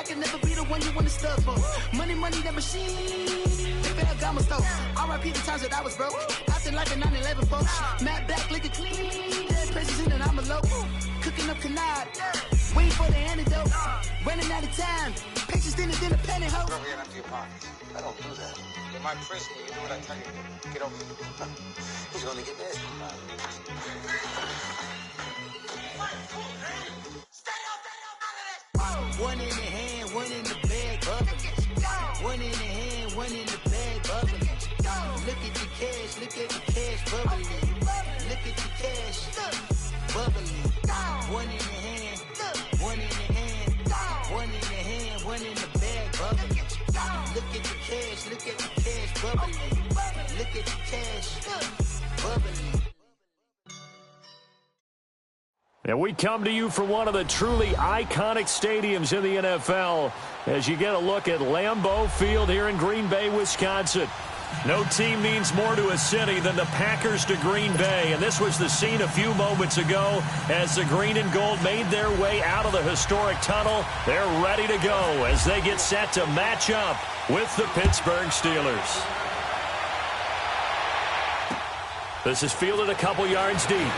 can never be the one you want to stub for. Money, that machine. They fell gamma store. R.I.P. the times that I was broke. Acting like a 9/11 folks. Matt back, looking clean. Dead presses in and I'm alone. Cooking up canard. Waiting for the antidote. Running out of time. Pictures thinner than a penny hoe. Over here, empty your pockets. I don't do that. In my prison, you do what I tell you to. Get over here. He's going to get this. One in the hand, one in the bag, bubbling. One in the hand, one in the bag, bubbling. Look at the cash, bubbling. Look at the cash, bubbling. One in the hand, one in the hand, one in the hand, one in the bag, bubbling. Look at the cash, bubbling. Look at the cash, bubbling. And we come to you from one of the truly iconic stadiums in the NFL as you get a look at Lambeau Field here in Green Bay, Wisconsin. No team means more to a city than the Packers to Green Bay, and this was the scene a few moments ago as the green and gold made their way out of the historic tunnel. They're ready to go as they get set to match up with the Pittsburgh Steelers. This is fielded a couple yards deep.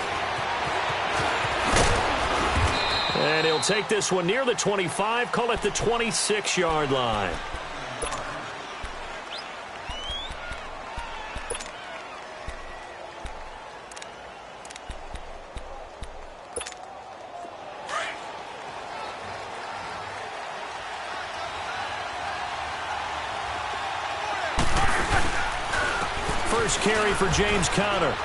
And he'll take this one near the 25, call it the 26-yard line. First carry for James Conner.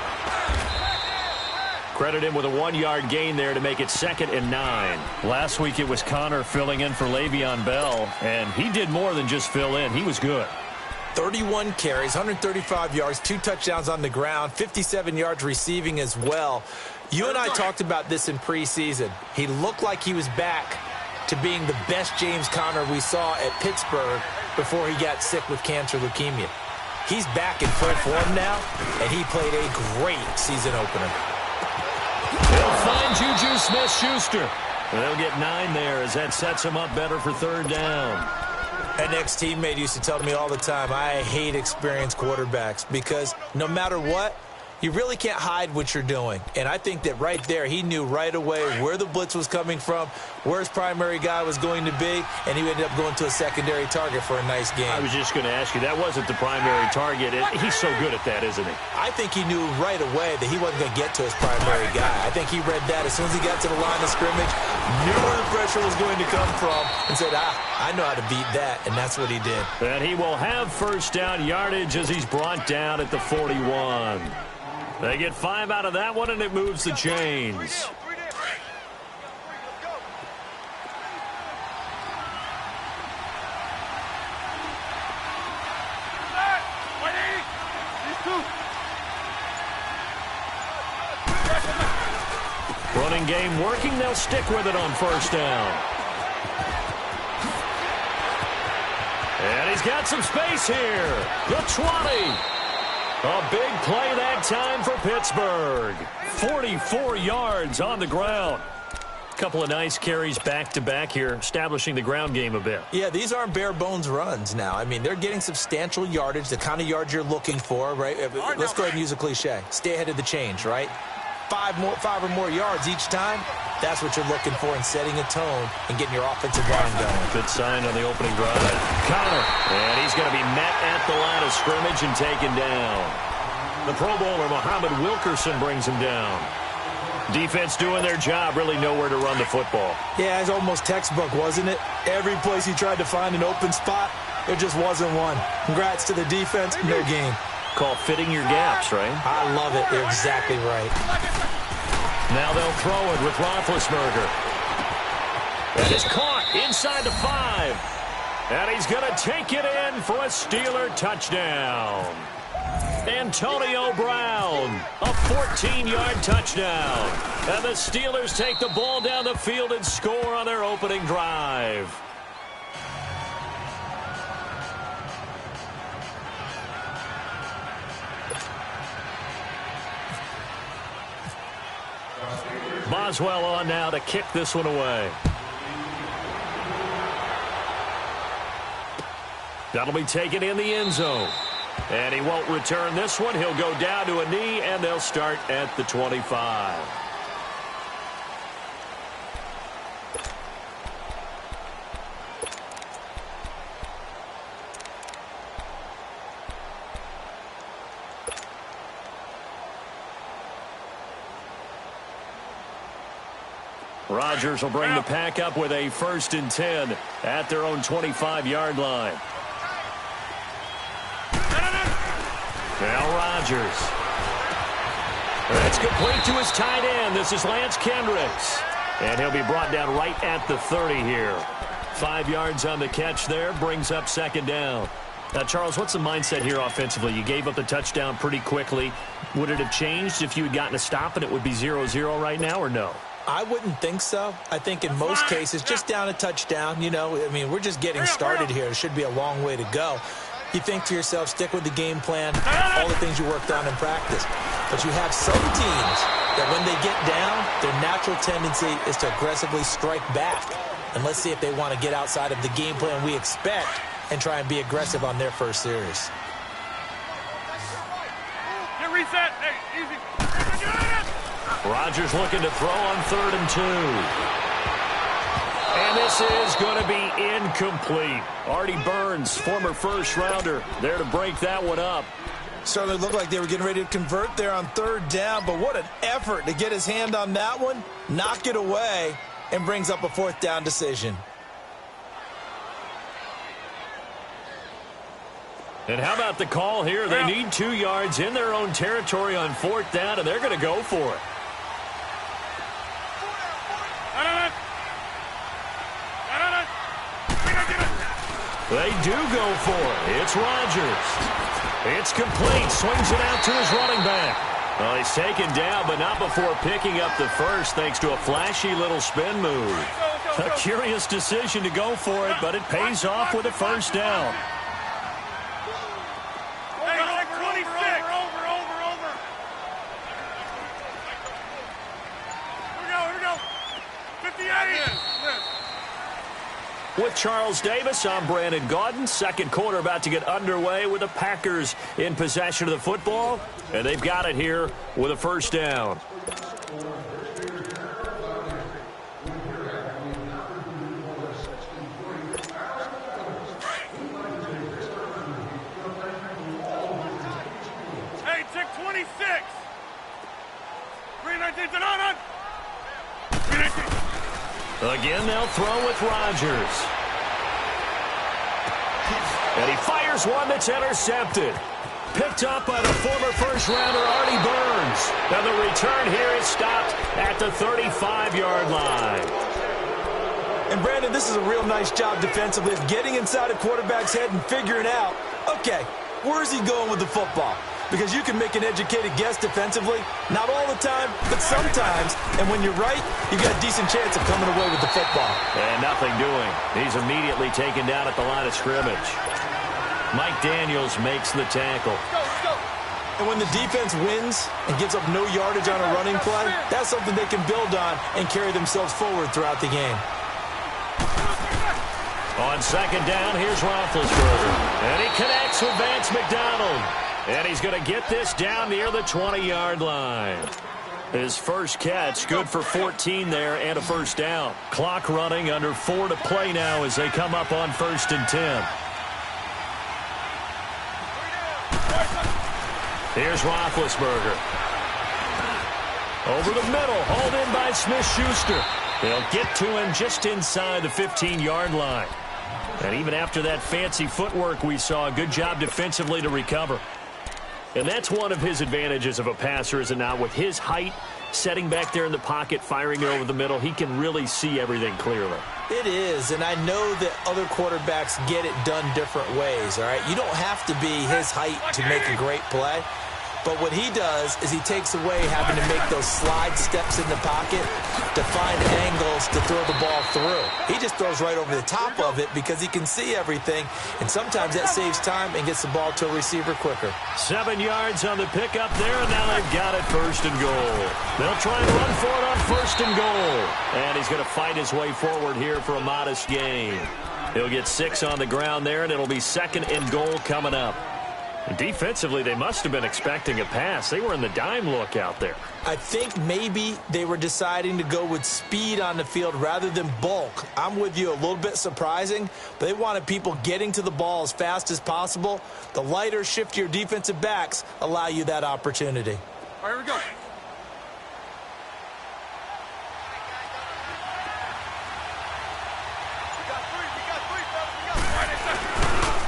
Credit him with a 1-yard gain there to make it 2nd and 9. Last week it was Conner filling in for Le'Veon Bell, and he did more than just fill in. He was good. 31 carries, 135 yards, 2 touchdowns on the ground, 57 yards receiving as well. You and I talked about this in preseason. He looked like he was back to being the best James Conner we saw at Pittsburgh before he got sick with cancer leukemia. He's back in full form now, and he played a great season opener. They'll find Juju Smith-Schuster. They'll get 9 there as that sets him up better for 3rd down. An ex-teammate used to tell me all the time, I hate experienced quarterbacks because no matter what, you really can't hide what you're doing. And I think that right there, he knew right away where the blitz was coming from, where his primary guy was going to be, and he ended up going to a secondary target for a nice game. I was just going to ask you, that wasn't the primary target. He's so good at that, isn't he? I think he knew right away that he wasn't going to get to his primary guy. I think he read that as soon as he got to the line of scrimmage, knew where the pressure was going to come from, and said, I know how to beat that, and that's what he did. And he will have 1st down yardage as he's brought down at the 41. They get 5 out of that one, and it moves the chains. Running game working. They'll stick with it on 1st down. And he's got some space here. The 20. A big play that time for Pittsburgh. 44 yards on the ground. Couple of nice carries back-to-back here, establishing the ground game a bit. Yeah, these aren't bare-bones runs now. I mean, they're getting substantial yardage, the kind of yards you're looking for, right? Let's go ahead and use a cliche. Stay ahead of the change, right? 5 or more yards each time. That's what you're looking for in setting a tone and getting your offensive line going. Good sign on the opening drive. Conner, and he's going to be met at the line of scrimmage and taken down. The Pro Bowler, Muhammad Wilkerson, brings him down. Defense doing their job, really nowhere to run the football. Yeah, it's almost textbook, wasn't it? Every place he tried to find an open spot, there just wasn't one. Congrats to the defense, no game. Called fitting your gaps, right? I love it. You're exactly right. Now they'll throw it with Roethlisberger. And it's caught inside the 5. And he's going to take it in for a Steeler touchdown. Antonio Brown, a 14-yard touchdown. And the Steelers take the ball down the field and score on their opening drive. Boswell on now to kick this one away. That'll be taken in the end zone. And he won't return this one. He'll go down to a knee, and they'll start at the 25. Rodgers will bring the pack up with a 1st and 10 at their own 25-yard line. Now Rodgers. That's complete to his tight end. This is Lance Kendricks. And he'll be brought down right at the 30 here. 5 yards on the catch there. Brings up 2nd down. Now, Charles, what's the mindset here offensively? You gave up the touchdown pretty quickly. Would it have changed if you had gotten a stop and it would be 0-0 right now, or no? I wouldn't think so. I think in most cases, just down a touchdown, you know, I mean, we're just getting started here. It should be a long way to go. You think to yourself, stick with the game plan, all the things you worked on in practice. But you have some teams that when they get down, their natural tendency is to aggressively strike back. And let's see if they want to get outside of the game plan we expect and try and be aggressive on their first series. Get reset. Hey, easy. Rodgers looking to throw on 3rd and 2. And this is going to be incomplete. Artie Burns, former first-rounder, there to break that one up. Certainly looked like they were getting ready to convert there on 3rd down, but what an effort to get his hand on that one, knock it away, and brings up a 4th down decision. And how about the call here? They need 2 yards in their own territory on 4th down, and they're going to go for it. They do go for it. It's Rodgers. It's complete. Swings it out to his running back. Well, he's taken down, but not before picking up the first thanks to a flashy little spin move. A curious decision to go for it, but it pays off with a 1st down. With Charles Davis, I'm Brandon Gaudin. 2nd quarter about to get underway with the Packers in possession of the football. And they've got it here with a 1st down. Hey, check 26. 319 to on. 319. Again, they'll throw with Rodgers. And he fires one that's intercepted. Picked up by the former first-rounder, Artie Burns. Now the return here is stopped at the 35-yard line. And, Brandon, this is a real nice job defensively of getting inside a quarterback's head and figuring out, okay, where's he going with the football? Because you can make an educated guess defensively, not all the time, but sometimes. And when you're right, you got a decent chance of coming away with the football. And nothing doing. He's immediately taken down at the line of scrimmage. Mike Daniels makes the tackle. And when the defense wins and gives up no yardage on a running play, that's something they can build on and carry themselves forward throughout the game. On 2nd down, here's Roethlisberger. And he connects with Vance McDonald. And he's going to get this down near the 20-yard line. His first catch, good for 14 there and a 1st down. Clock running, under 4 to play now as they come up on 1st and 10. Here's Roethlisberger. Over the middle, hauled in by Smith-Schuster. They'll get to him just inside the 15-yard line. And even after that fancy footwork we saw, a good job defensively to recover. And that's one of his advantages of a passer, is it not? With his height, setting back there in the pocket, firing it over the middle, he can really see everything clearly. It is, and I know that other quarterbacks get it done different ways, all right? You don't have to be his height to make a great play. But what he does is he takes away having to make those slide steps in the pocket to find angles to throw the ball through. He just throws right over the top of it because he can see everything, and sometimes that saves time and gets the ball to a receiver quicker. 7 yards on the pickup there, and now they've got it 1st and goal. They'll try and run for it on 1st and goal. And he's going to fight his way forward here for a modest gain. He'll get 6 on the ground there, and it'll be 2nd and goal coming up. Defensively, they must have been expecting a pass. They were in the dime look out there. I think maybe they were deciding to go with speed on the field rather than bulk. I'm with you, a little bit surprising. But they wanted people getting to the ball as fast as possible. The lighter, shiftier defensive backs allow you that opportunity. All right, here we go.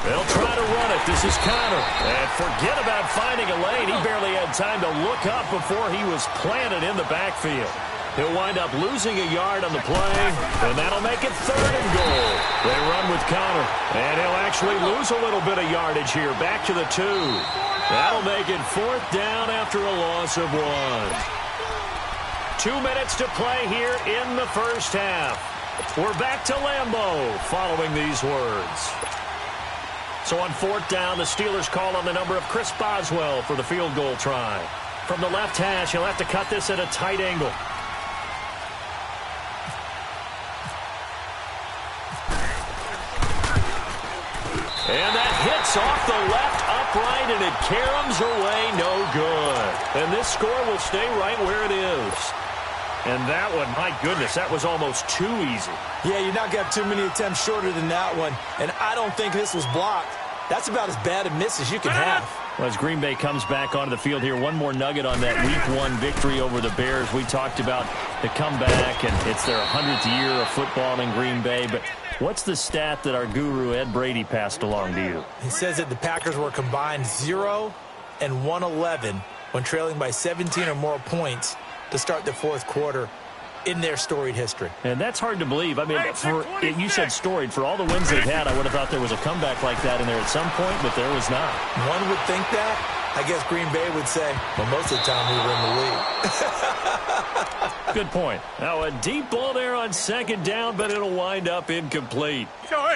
They'll try to run it. This is Connor. And forget about finding a lane. He barely had time to look up before he was planted in the backfield. He'll wind up losing a yard on the play, and that'll make it 3rd and goal. They run with Connor, and he'll actually lose a little bit of yardage here. Back to the 2. That'll make it 4th down after a loss of 1. 2 minutes to play here in the first half. We're back to Lambeau following these words. So on 4th down, the Steelers call on the number of Chris Boswell for the field goal try. From the left hash, he'll have to cut this at a tight angle. And that hits off the left upright, and it caroms away no good. And this score will stay right where it is. And that one, my goodness, that was almost too easy. Yeah, you're not going to have too many attempts shorter than that one. And I don't think this was blocked. That's about as bad a miss as you can have. Well, as Green Bay comes back onto the field here, one more nugget on that Week 1 victory over the Bears. We talked about the comeback, and it's their 100th year of football in Green Bay. But what's the stat that our guru Ed Brady passed along to you? He says that the Packers were combined 0-111 when trailing by 17 or more points to start the 4th quarter in their storied history. And that's hard to believe. I mean, you said storied. For all the wins they've had, I would have thought there was a comeback like that in there at some point, but there was not. One would think that. I guess Green Bay would say, well, most of the time we were in the lead. Good point. Now, a deep ball there on 2nd down, but it'll wind up incomplete.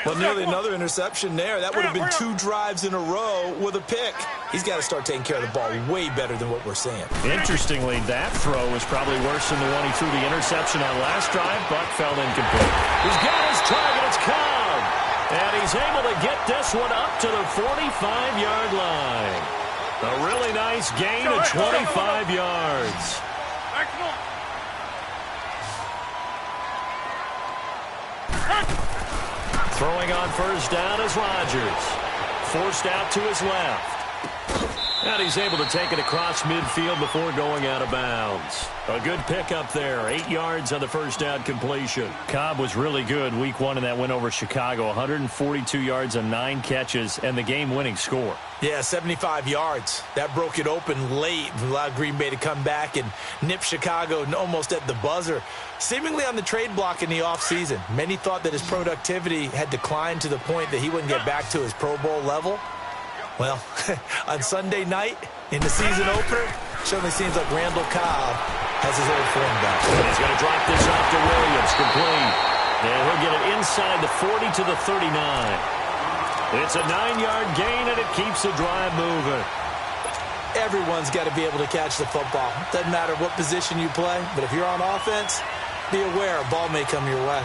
Well, nearly another interception there. That would have been 2 drives in a row with a pick. He's got to start taking care of the ball way better than what we're seeing. Interestingly, that throw was probably worse than the one he threw the interception on last drive, but fell incomplete. He's got his target. It's Cobb. And he's able to get this one up to the 45-yard line. A really nice gain of 25 yards. Throwing on 1st down is Rodgers. Forced out to his left. And he's able to take it across midfield before going out of bounds. A good pickup there. 8 yards on the 1st down completion. Cobb was really good Week 1 in that win over Chicago. 142 yards on 9 catches and the game-winning score. Yeah, 75 yards. That broke it open late and allowed Green Bay to come back and nip Chicago almost at the buzzer. Seemingly on the trade block in the offseason. Many thought that his productivity had declined to the point that he wouldn't get back to his Pro Bowl level. Well, on Sunday night in the season opener, certainly seems like Randall Cobb has his old form back. He's going to drop this off to Williams, complete. And he'll get it inside the 40 to the 39. It's a 9-yard gain, and it keeps the drive moving. Everyone's got to be able to catch the football. Doesn't matter what position you play, but if you're on offense, be aware a ball may come your way.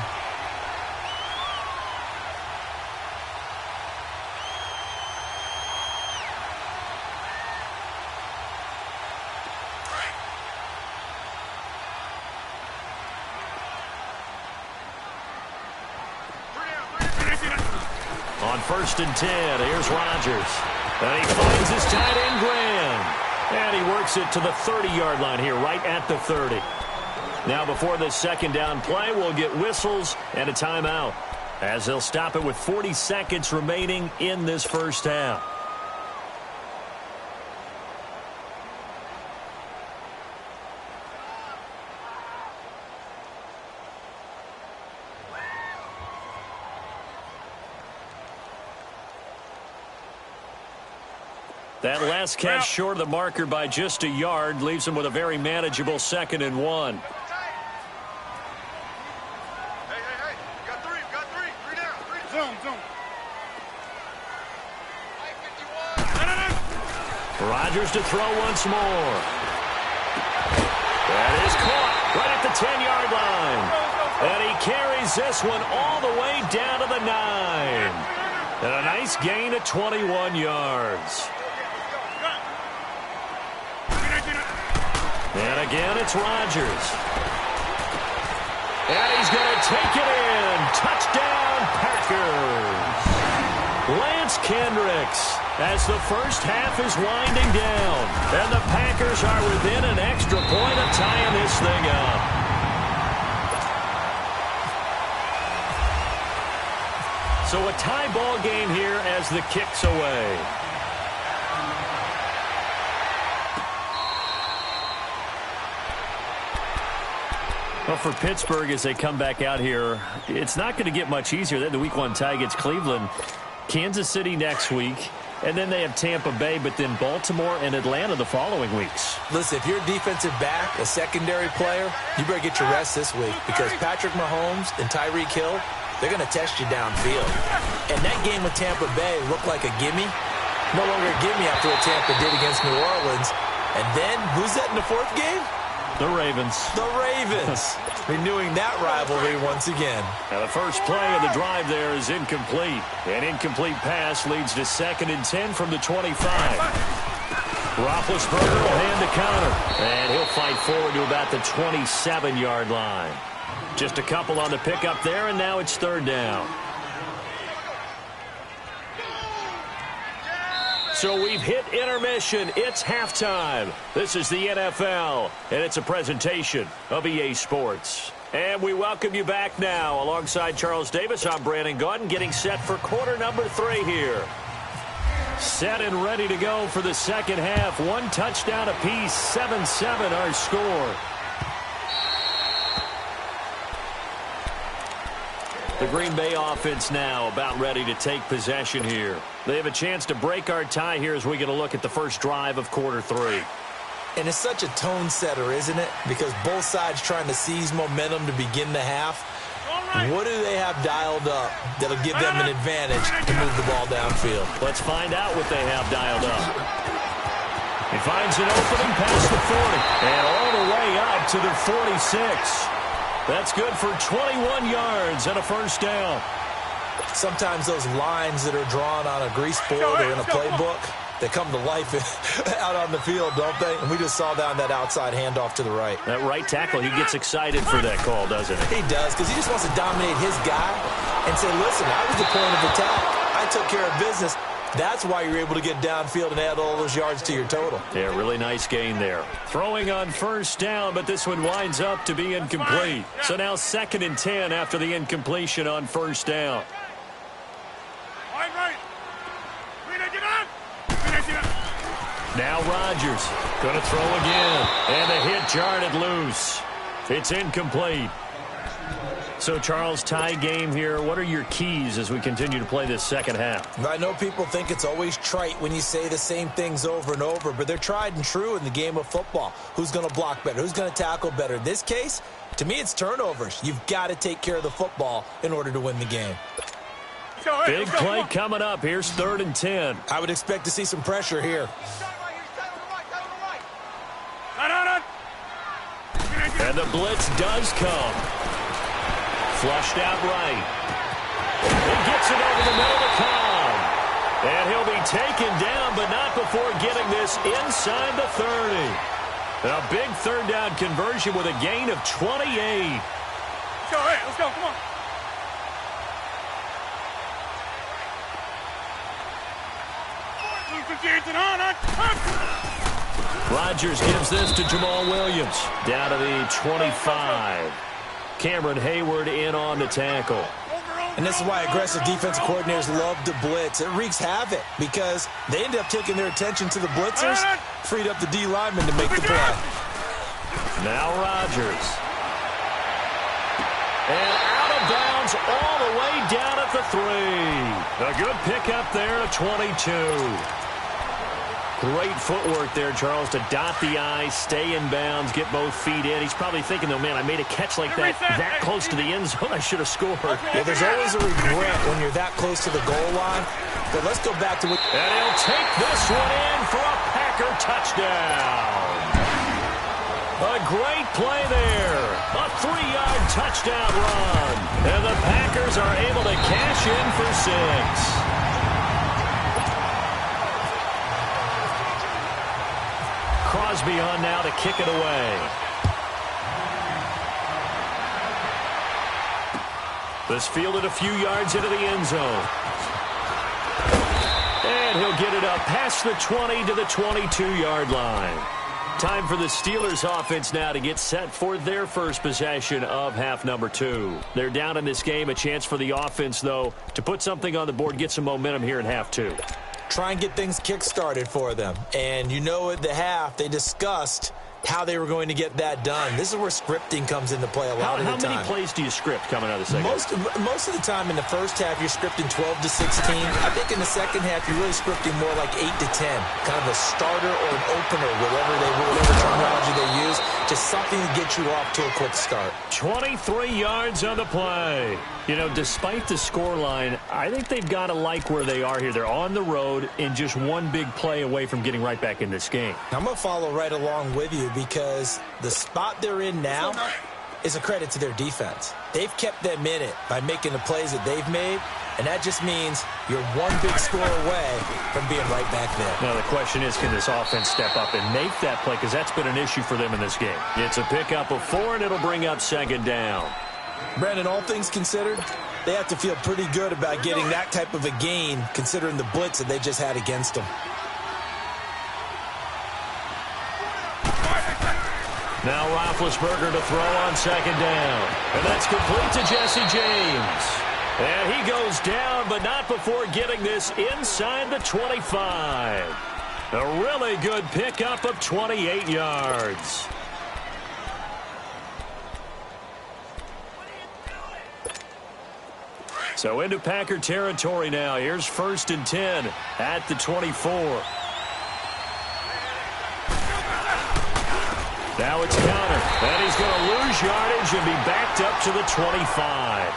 On 1st and 10, here's Rodgers. And he finds his tight end, Graham. And he works it to the 30-yard line here, right at the 30. Now, before this 2nd down play, we'll get whistles and a timeout, as they'll stop it with 40 seconds remaining in this first half. That last catch short of the marker by just a yard leaves him with a very manageable 2nd and 1. Hey, got three. Three down. Zone. Rodgers to throw once more. That is caught right at the 10-yard line. And he carries this one all the way down to the 9. And a nice gain of 21 yards. And again, it's Rodgers. And he's going to take it in. Touchdown, Packers. Lance Kendricks as the first half is winding down. And the Packers are within an extra point of tying this thing up. So a tie ball game here as the kick's away. Well, for Pittsburgh, as they come back out here, it's not going to get much easier. Then the Week 1 tie against Cleveland, Kansas City next week, and then they have Tampa Bay, but then Baltimore and Atlanta the following weeks. Listen, if you're a defensive back, a secondary player, you better get your rest this week because Patrick Mahomes and Tyreek Hill, they're going to test you downfield. And that game with Tampa Bay looked like a gimme. No longer a gimme after what Tampa did against New Orleans. And then, who's that in the fourth game? The Ravens. The Ravens. Renewing that rivalry once again. Now the first play of the drive there is incomplete. An incomplete pass leads to 2nd and 10 from the 25. Roethlisberger will hand the counter. And he'll fight forward to about the 27-yard line. Just a couple on the pickup there, and now it's 3rd down. So we've hit intermission. It's halftime. This is the NFL, and it's a presentation of EA Sports. And we welcome you back now. Alongside Charles Davis, I'm Brandon Gaudin, getting set for quarter number 3 here. Set and ready to go for the second half. 1 touchdown apiece, 7-7 our score. The Green Bay offense now about ready to take possession here. They have a chance to break our tie here as we get a look at the first drive of quarter 3. And it's such a tone setter, isn't it? Because both sides trying to seize momentum to begin the half. What do they have dialed up that'll give them an advantage to move the ball downfield? Let's find out what they have dialed up. He finds an opening past the 40 and all the way up to the 46. That's good for 21 yards and a first down. Sometimes those lines that are drawn on a grease board or in a playbook, they come to life out on the field, don't they? And we just saw down that outside handoff to the right. That right tackle, he gets excited for that call, doesn't he? He does, because he just wants to dominate his guy and say, listen, I was the point of attack. I took care of business. That's why you're able to get downfield and add all those yards to your total. Yeah, really nice gain there. Throwing on first down, but this one winds up to be incomplete. So now 2nd and 10 after the incompletion on first down. Now Rodgers going to throw again. And the hit jarred loose. It's incomplete. So, Charles, tie game here. What are your keys as we continue to play this second half? I know people think it's always trite when you say the same things over and over, but they're tried and true in the game of football. Who's going to block better? Who's going to tackle better? In this case, to me, it's turnovers. You've got to take care of the football in order to win the game. Big play coming up. Here's 3rd and 10. I would expect to see some pressure here. And the blitz does come. Flushed out right. He gets it over the middle to Cobb. And he'll be taken down, but not before getting this inside the 30. A big 3rd down conversion with a gain of 28. Let's go, come on. Rodgers gives this to Jamal Williams. Down to the 25. Cameron Hayward in on the tackle. And this is why aggressive defensive coordinators love to blitz. It wreaks havoc because they end up taking their attention to the blitzers, freed up the D lineman to make the play. Now Rodgers. And out of bounds all the way down at the 3. A good pickup there at 22. Great footwork there, Charles, to dot the I, stay in bounds, get both feet in. He's probably thinking, though, man, I made a catch like that close to the end zone. I should have scored. Yeah, there's always a regret when you're that close to the goal line. But let's go back to what... And he'll take this one in for a Packer touchdown. A great play there. A 3-yard touchdown run. And the Packers are able to cash in for 6. Crosby on now to kick it away. This fielded a few yards into the end zone. And he'll get it up past the 20 to the 22-yard line. Time for the Steelers offense now to get set for their first possession of half number 2. They're down in this game. A chance for the offense, though, to put something on the board, get some momentum here in half 2. Try and get things kick-started for them. And you know at the half, they discussed how they were going to get that done. This is where scripting comes into play a lot of the time. How many plays do you script coming out of the second half? Most of the time in the first half, you're scripting 12 to 16. I think in the second half, you're really scripting more like 8 to 10. Kind of a starter or an opener, whatever terminology they use. Just something to get you off to a quick start. 23 yards on the play. You know, despite the scoreline, I think they've got to like where they are here. They're on the road and just one big play away from getting right back in this game. I'm going to follow right along with you because the spot they're in now is a credit to their defense. They've kept them in it by making the plays that they've made, and that just means you're one big score away from being right back there. Now, the question is, can this offense step up and make that play? Because that's been an issue for them in this game. It's a pickup of 4, and it'll bring up second down. Brandon, all things considered, they have to feel pretty good about getting that type of a gain considering the blitz that they just had against them. Now Roethlisberger to throw on second down. And that's complete to Jesse James. And he goes down, but not before getting this inside the 25. A really good pickup of 28 yards. So into Packer territory now. Here's 1st and 10 at the 24. Now it's counter. And he's going to lose yardage and be backed up to the 25.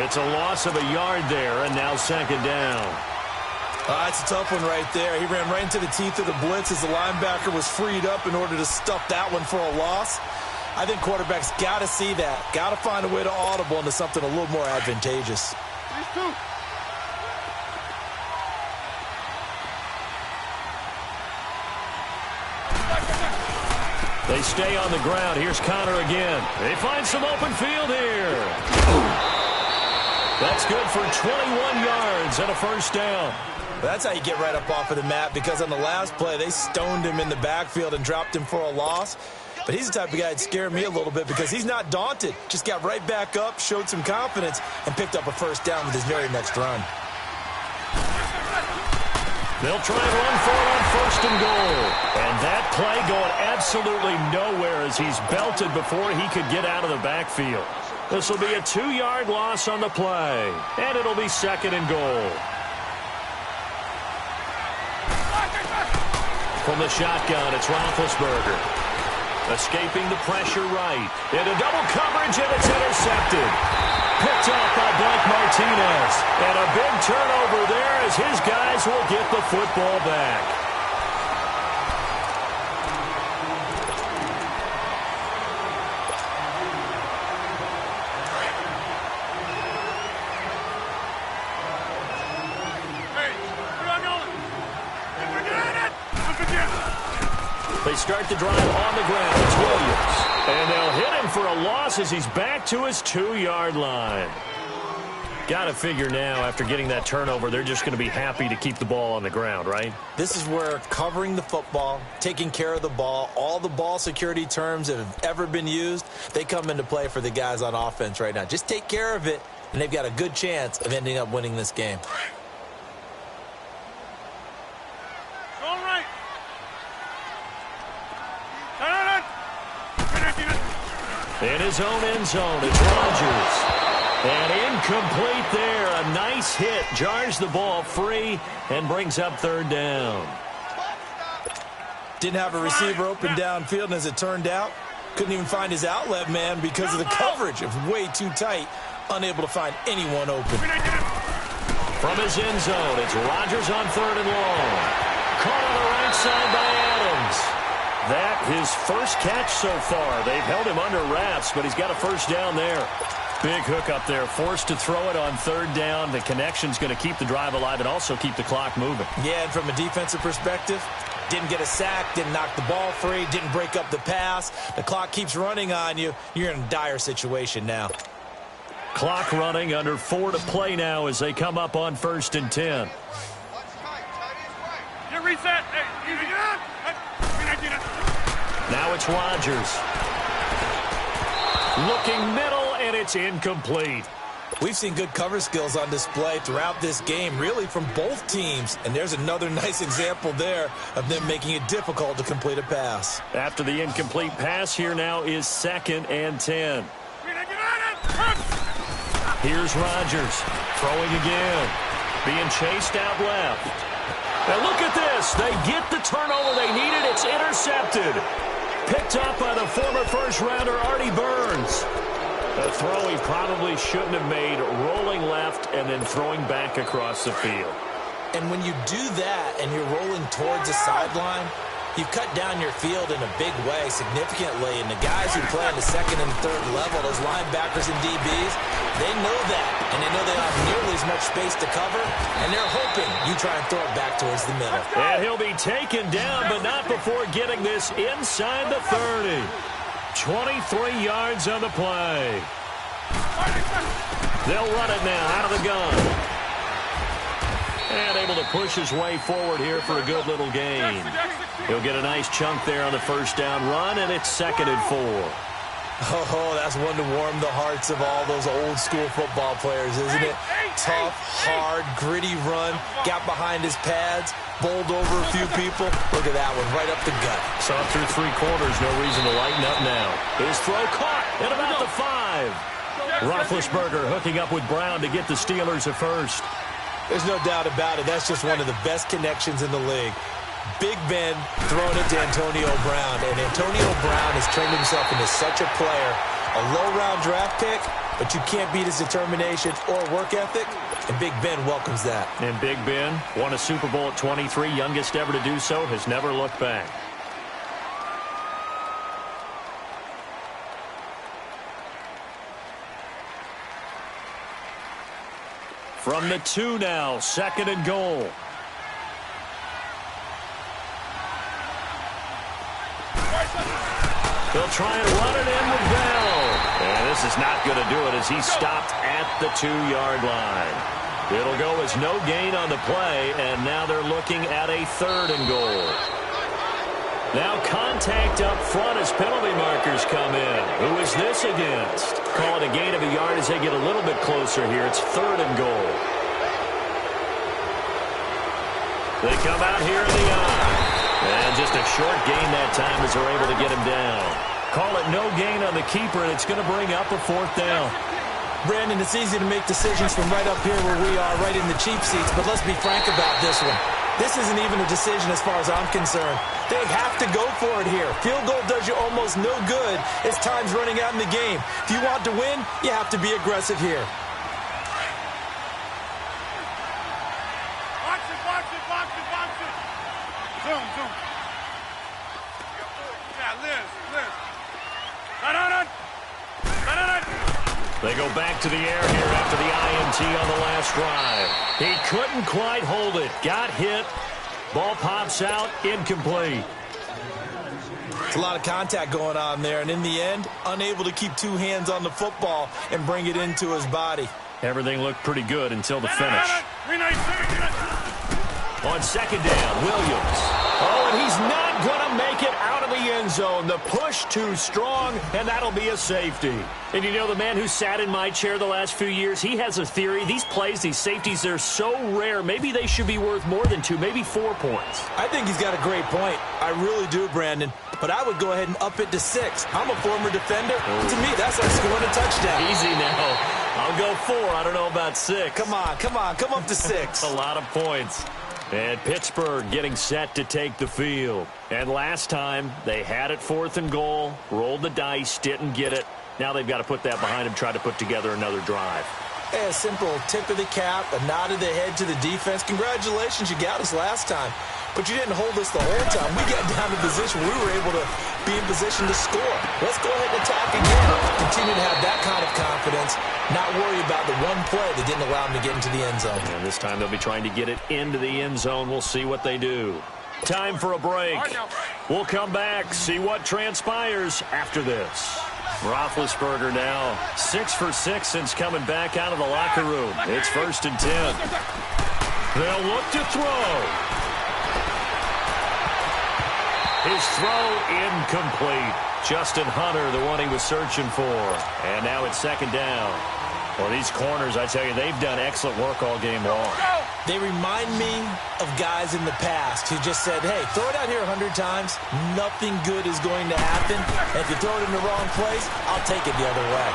It's a loss of a yard there, and now second down. It's a tough one right there. He ran right into the teeth of the blitz as the linebacker was freed up in order to stuff that one for a loss. I think quarterbacks got to see that. Got to find a way to audible into something a little more advantageous. They stay on the ground. Here's Connor again. They find some open field here. That's good for 21 yards and a first down. That's how you get right up off of the mat, because on the last play, they stoned him in the backfield and dropped him for a loss. But he's the type of guy that scared me a little bit because he's not daunted. Just got right back up, showed some confidence, and picked up a first down with his very next run. They'll try and run for it on 1st and goal. And that play going absolutely nowhere as he's belted before he could get out of the backfield. This will be a 2-yard loss on the play. And it'll be 2nd and goal. From the shotgun, it's Roethlisberger. Escaping the pressure right. Into double coverage, and it's intercepted. Picked off by Blake Martinez. And a big turnover there as his guys will get the football back. They start the drive on the ground. It's Williams. And they'll hit him for a loss as he's back to his 2-yard line. Got to figure now, after getting that turnover, they're just going to be happy to keep the ball on the ground, right? This is where covering the football, taking care of the ball, all the ball security terms that have ever been used, they come into play for the guys on offense right now. Just take care of it, and they've got a good chance of ending up winning this game. In his own end zone, it's Rodgers. And incomplete there. A nice hit. Jars the ball free and brings up 3rd down. Didn't have a receiver open downfield, and as it turned out, couldn't even find his outlet man because of the coverage. It was way too tight. Unable to find anyone open. From his end zone, it's Rodgers on 3rd and long. Caught on the right side by Adams. That his first catch so far. They've held him under wraps, but he's got a first down there. Big hook up there, forced to throw it on third down. The connection's going to keep the drive alive and also keep the clock moving. Yeah, and from a defensive perspective, didn't get a sack, didn't knock the ball free, didn't break up the pass. The clock keeps running on you. You're in a dire situation now. Clock running, under 4 to play now as they come up on 1st and 10. Get reset. Hey, easy. Now it's Rodgers. Looking middle, and it's incomplete. We've seen good cover skills on display throughout this game, really from both teams. And there's another nice example there of them making it difficult to complete a pass. After the incomplete pass, here now is 2nd and 10. Here's Rodgers throwing again, being chased out left. Now look at this. They get the turnover they needed. It's intercepted. Picked up by the former first-rounder Artie Burns. A throw he probably shouldn't have made, rolling left and then throwing back across the field. And when you do that and you're rolling towards the sideline, you cut down your field in a big way significantly. And the guys who play on the 2nd and 3rd level, those linebackers and DBs, they know that. And they know they don't have nearly as much space to cover. And they're hoping you try and throw it back towards the middle. And he'll be taken down, but not before getting this inside the 30. 23 yards on the play. They'll run it now out of the gun. And able to push his way forward here for a good little gain. He'll get a nice chunk there on the first down run, and it's 2nd and 4. Oh, that's one to warm the hearts of all those old school football players, isn't it? Tough, hard, gritty run, got behind his pads, bowled over a few people. Look at that one, right up the gut. Saw through 3 quarters, no reason to lighten up now. His throw caught at about the 5. Roethlisberger hooking up with Brown to get the Steelers a first. There's no doubt about it. That's just one of the best connections in the league. Big Ben throwing it to Antonio Brown. And Antonio Brown has turned himself into such a player. A low-round draft pick, but you can't beat his determination or work ethic. And Big Ben welcomes that. And Big Ben won a Super Bowl at 23, youngest ever to do so, has never looked back. From the 2 now, 2nd and goal. They'll try and run it in with Bell. And this is not going to do it as he's stopped at the 2-yard line. It'll go as no gain on the play, and now they're looking at a 3rd and goal. Now contact up front as penalty markers come in. Who is this against? Call it a gain of a yard as they get a little bit closer here. It's 3rd and goal. They come out here in the eye. And just a short gain that time as they're able to get him down. Call it no gain on the keeper, and it's going to bring up a 4th down. Brandon, it's easy to make decisions from right up here where we are, right in the cheap seats, but let's be frank about this one. This isn't even a decision as far as I'm concerned. They have to go for it here. Field goal does you almost no good as time's running out in the game. If you want to win, you have to be aggressive here. Box it, box it, box it, box it. Zoom, zoom. Yeah, Liz. Run. They go back to the air here after the INT on the last drive. He couldn't quite hold it. Got hit. Ball pops out. Incomplete. It's a lot of contact going on there, and in the end, unable to keep 2 hands on the football and bring it into his body. Everything looked pretty good until the finish. On 2nd down, Williams. Oh, and he's not going to make it out of the end zone. The push too strong, and that'll be a safety. And you know, the man who sat in my chair the last few years, he has a theory. These plays, these safeties, they're so rare. Maybe they should be worth more than 2, maybe 4 points. I think he's got a great point. I really do, Brandon. But I would go ahead and up it to 6. I'm a former defender. Ooh. To me, that's like scoring a touchdown. Easy now. I'll go 4. I don't know about 6. Come on. Come up to 6. A lot of points. And Pittsburgh getting set to take the field. And last time, they had it 4th and goal, rolled the dice, didn't get it. Now they've got to put that behind them, try to put together another drive. Hey, a simple tip of the cap, a nod of the head to the defense. Congratulations, you got us last time. But you didn't hold us the whole time. We got down to position where we were able to be in position to score. Let's go ahead and attack again. Continue to have that kind of confidence, not worry about the one play that didn't allow them to get into the end zone. And this time they'll be trying to get it into the end zone. We'll see what they do. Time for a break. We'll come back, see what transpires after this. Roethlisberger now 6 for 6 since coming back out of the locker room. It's 1st and 10. They'll look to throw. His throw incomplete. Justin Hunter, the one he was searching for. And now it's 2nd down. Well, these corners, I tell you, they've done excellent work all game long. They remind me of guys in the past who just said, hey, throw it out here 100 times. Nothing good is going to happen. And if you throw it in the wrong place, I'll take it the other way.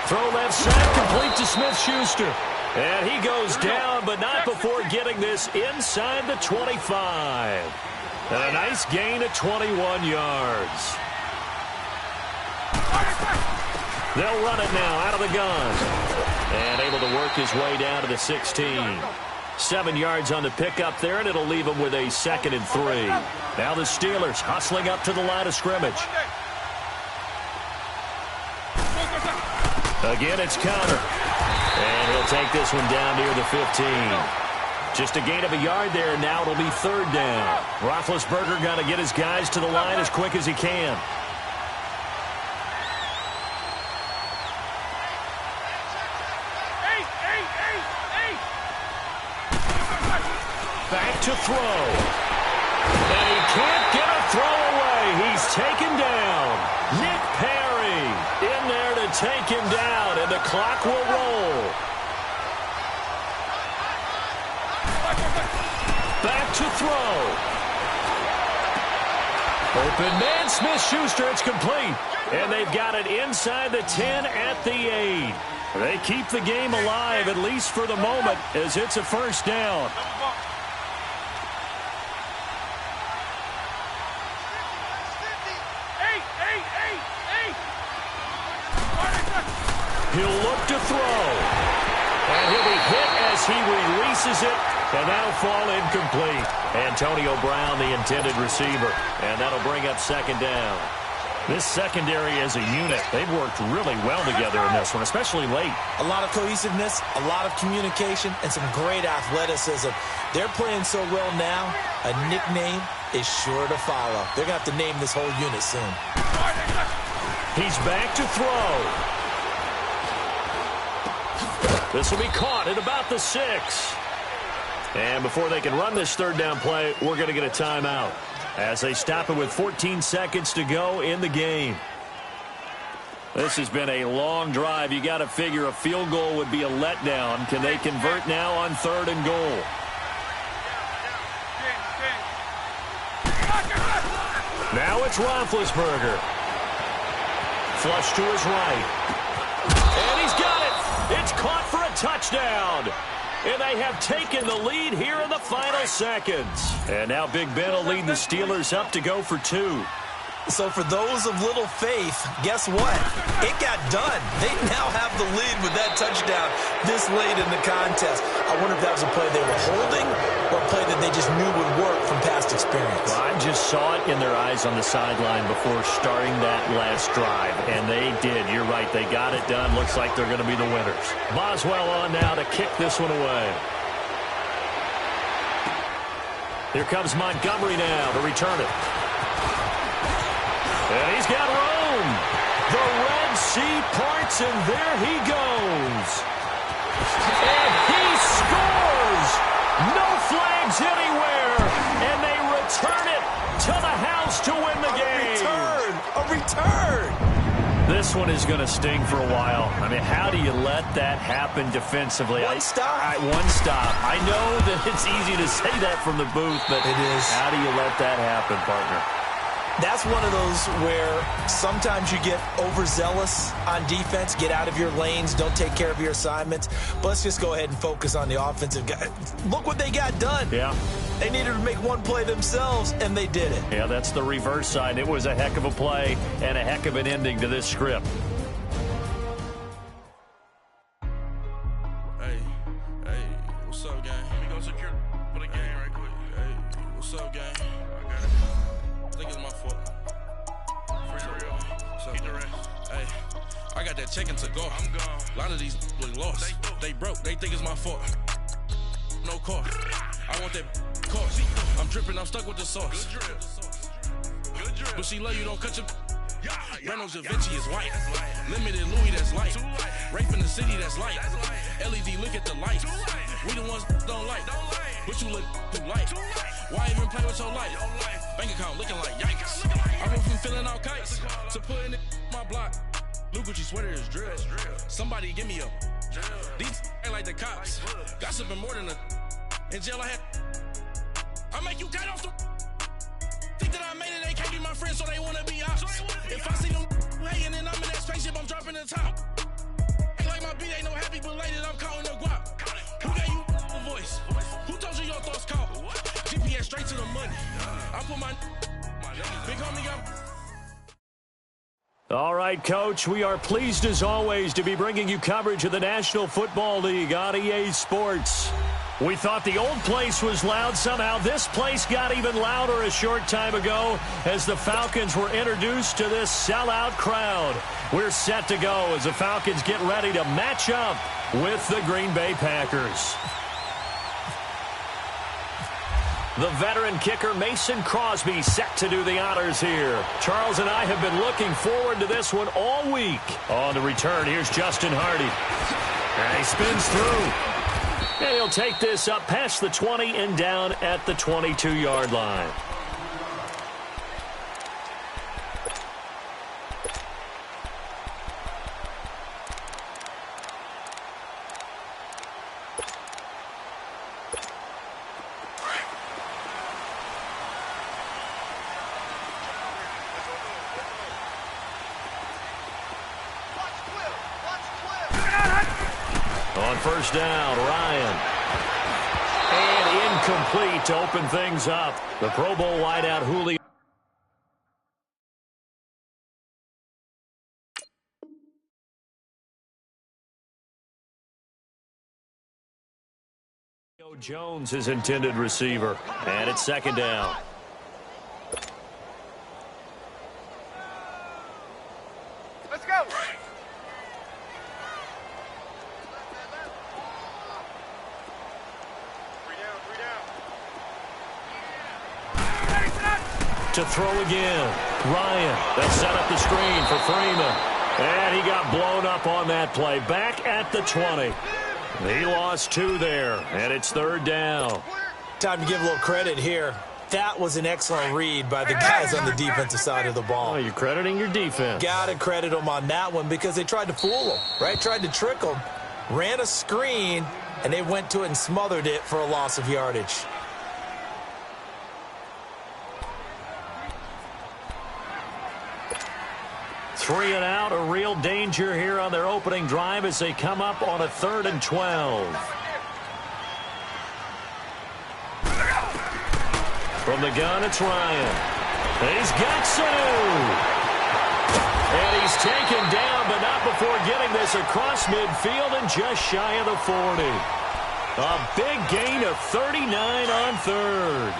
Throw left side, complete to Smith-Schuster. And he goes down, but not before getting this inside the 25. And a nice gain of 21 yards. They'll run it now out of the gun. And able to work his way down to the 16. 7 yards on the pickup there, and it'll leave him with a 2nd and 3. Now the Steelers hustling up to the line of scrimmage. Again, it's Conner. And he'll take this one down near the 15. Just a gain of a yard there, and now it'll be 3rd down. Roethlisberger got to get his guys to the line as quick as he can. Back to throw. And he can't get a throw away. He's taken down. Nick Perry in there to take him down, and the clock will roll. Back to throw. Open man, Smith-Schuster, it's complete. And they've got it inside the 10 at the 8. They keep the game alive, at least for the moment, as it's a 1st down. He'll look to throw. And he'll be hit as he releases it. And that'll fall incomplete. Antonio Brown, the intended receiver. And that'll bring up 2nd down. This secondary as a unit, they've worked really well together in this one, especially late. A lot of cohesiveness, a lot of communication, and some great athleticism. They're playing so well now, a nickname is sure to follow. They're going to have to name this whole unit soon. He's back to throw. This will be caught at about the 6. And before they can run this 3rd down play, we're going to get a timeout as they stop it with 14 seconds to go in the game. This has been a long drive. You got to figure a field goal would be a letdown. Can they convert now on 3rd and goal? Now it's Roethlisberger. Flush to his right. And he's got it. It's caught for a touchdown. And they have taken the lead here in the final seconds. And now Big Ben will lead the Steelers up to go for 2. So for those of little faith, guess what? It got done. They now have the lead with that touchdown this late in the contest. I wonder if that was a play they were holding or a play that they just knew would work from past experience. Well, I just saw it in their eyes on the sideline before starting that last drive, and they did. You're right. They got it done. Looks like they're going to be the winners. Boswell on now to kick this one away. Here comes Montgomery now to return it. And he's got room. The Red Sea parts, and there he goes. And he scores. No flags anywhere. And they return it to the house to win the game. A return. This one is going to sting for a while. I mean, how do you let that happen defensively? One stop. One stop. I know that it's easy to say that from the booth, but it is. How do you let that happen, partner? That's one of those where sometimes you get overzealous on defense, get out of your lanes, don't take care of your assignments. But let's just go ahead and focus on the offensive guy. Look what they got done. Yeah. They needed to make one play themselves, and they did it. Yeah, that's the reverse side. It was a heck of a play and a heck of an ending to this script. What's up, gang? Let me go secure for the game right quick. Hey, what's up, gang? I got it. I think it's my fault. Free real. What's up, keep the rest. Hey, I got that check-in to go. I'm gone. A lot of these look lost. They broke. They think it's my fault. No car. I want that course. I'm dripping. I'm stuck with the sauce. Good drip. Good drip. But she love you. Don't cut your. Reynolds Da Vinci is white. Limited Louis, that's light. Rape in the city, that's light. LED, look at the lights. We the ones don't like. But you look too light. Why even play with your life? Bank account looking like yikes. I went from filling out kites to putting it in my block. Blue Gucci sweater is drill. Somebody give me a. These ain't like the cops. Gossiping more than a. In jail I had. I make you cut off the. Think that I made it, they can't be my friends, so they wanna be ops. If I see them hanging and I'm in that spaceship, I'm dropping the top. Ain't like my beat, ain't no happy belated, I'm counting the guap. Who gave you a voice? Who told you your thoughts count? GPS straight to the money. I put my big homie got. All right, Coach, we are pleased as always to be bringing you coverage of the National Football League on EA Sports. We thought the old place was loud. Somehow this place got even louder a short time ago as the Falcons were introduced to this sellout crowd. We're set to go as the Falcons get ready to match up with the Green Bay Packers. The veteran kicker Mason Crosby set to do the honors here. Charles and I have been looking forward to this one all week. On the return, here's Justin Hardy. And he spins through. And he'll take this up past the 20 and down at the 22-yard line. On first down, Ryan. And incomplete to open things up. The Pro Bowl wideout, Julio. Jones is intended receiver. And it's second down. Let's go. To throw again. Ryan. They'll set up the screen for Freeman. And he got blown up on that play. Back at the 20. He lost 2 there. And it's third down. Time to give a little credit here. That was an excellent read by the guys on the defensive side of the ball. Oh, you're crediting your defense. Got to credit them on that one because they tried to fool them, right? Tried to trick them. Ran a screen, and they went to it and smothered it for a loss of yardage. Three and out, a real danger here on their opening drive as they come up on a 3rd and 12. From the gun, it's Ryan. He's got Sanu. And he's taken down, but not before getting this across midfield and just shy of the 40. A big gain of 39 on 3rd.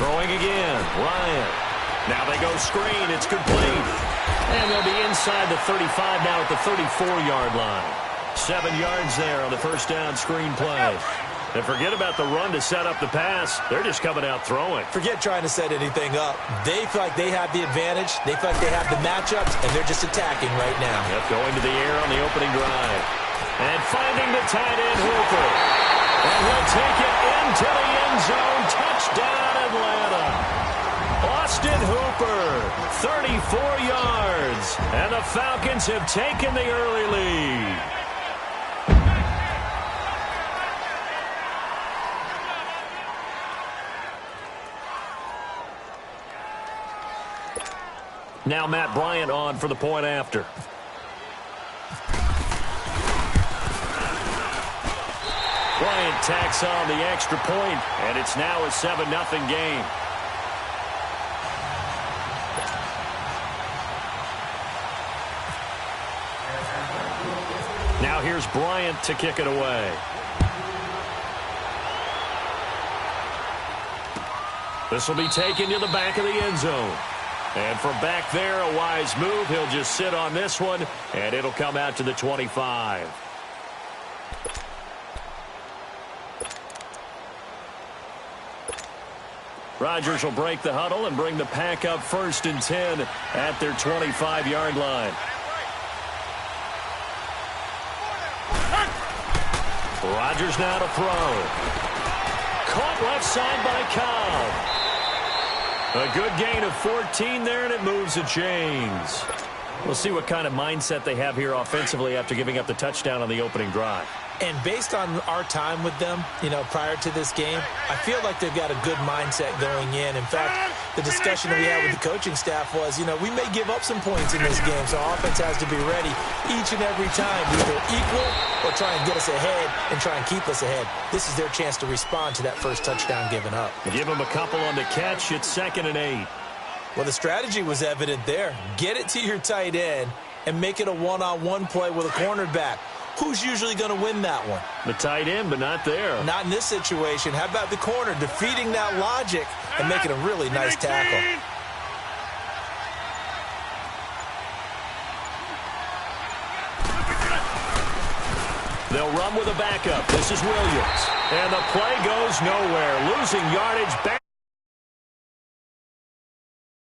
Throwing again, Ryan. Now they go screen, it's complete. And they'll be inside the 35 now at the 34-yard line. 7 yards there on the first down screen play. And forget about the run to set up the pass. They're just coming out throwing. Forget trying to set anything up. They feel like they have the advantage. They feel like they have the matchups, and they're just attacking right now. Yep, going to the air on the opening drive. And finding the tight end, Hooper. And he'll take it into the end zone. Touchdown, Atlanta. Austin Hooper, 34 yards. And the Falcons have taken the early lead. Now Matt Bryant on for the point after. Bryant tacks on the extra point, and it's now a 7-0 game. Now here's Bryant to kick it away. This will be taken to the back of the end zone. And from back there, a wise move. He'll just sit on this one, and it'll come out to the 25. Rodgers will break the huddle and bring the pack up 1st and 10 at their 25-yard line. Rodgers now to throw. Caught left side by Cobb. A good gain of 14 there, and it moves the chains. We'll see what kind of mindset they have here offensively after giving up the touchdown on the opening drive. And based on our time with them, prior to this game, I feel like they've got a good mindset going in. In fact, the discussion that we had with the coaching staff was, we may give up some points in this game, so our offense has to be ready each and every time, either equal or try and get us ahead and try and keep us ahead. This is their chance to respond to that first touchdown given up. Give them a couple on the catch. It's 2nd and 8. Well, the strategy was evident there. Get it to your tight end and make it a one-on-one play with a cornerback. Who's usually going to win that one? The tight end, but not there. Not in this situation. How about the corner defeating that logic and making a really nice tackle? They'll run with a backup. This is Williams. And the play goes nowhere. Losing yardage back.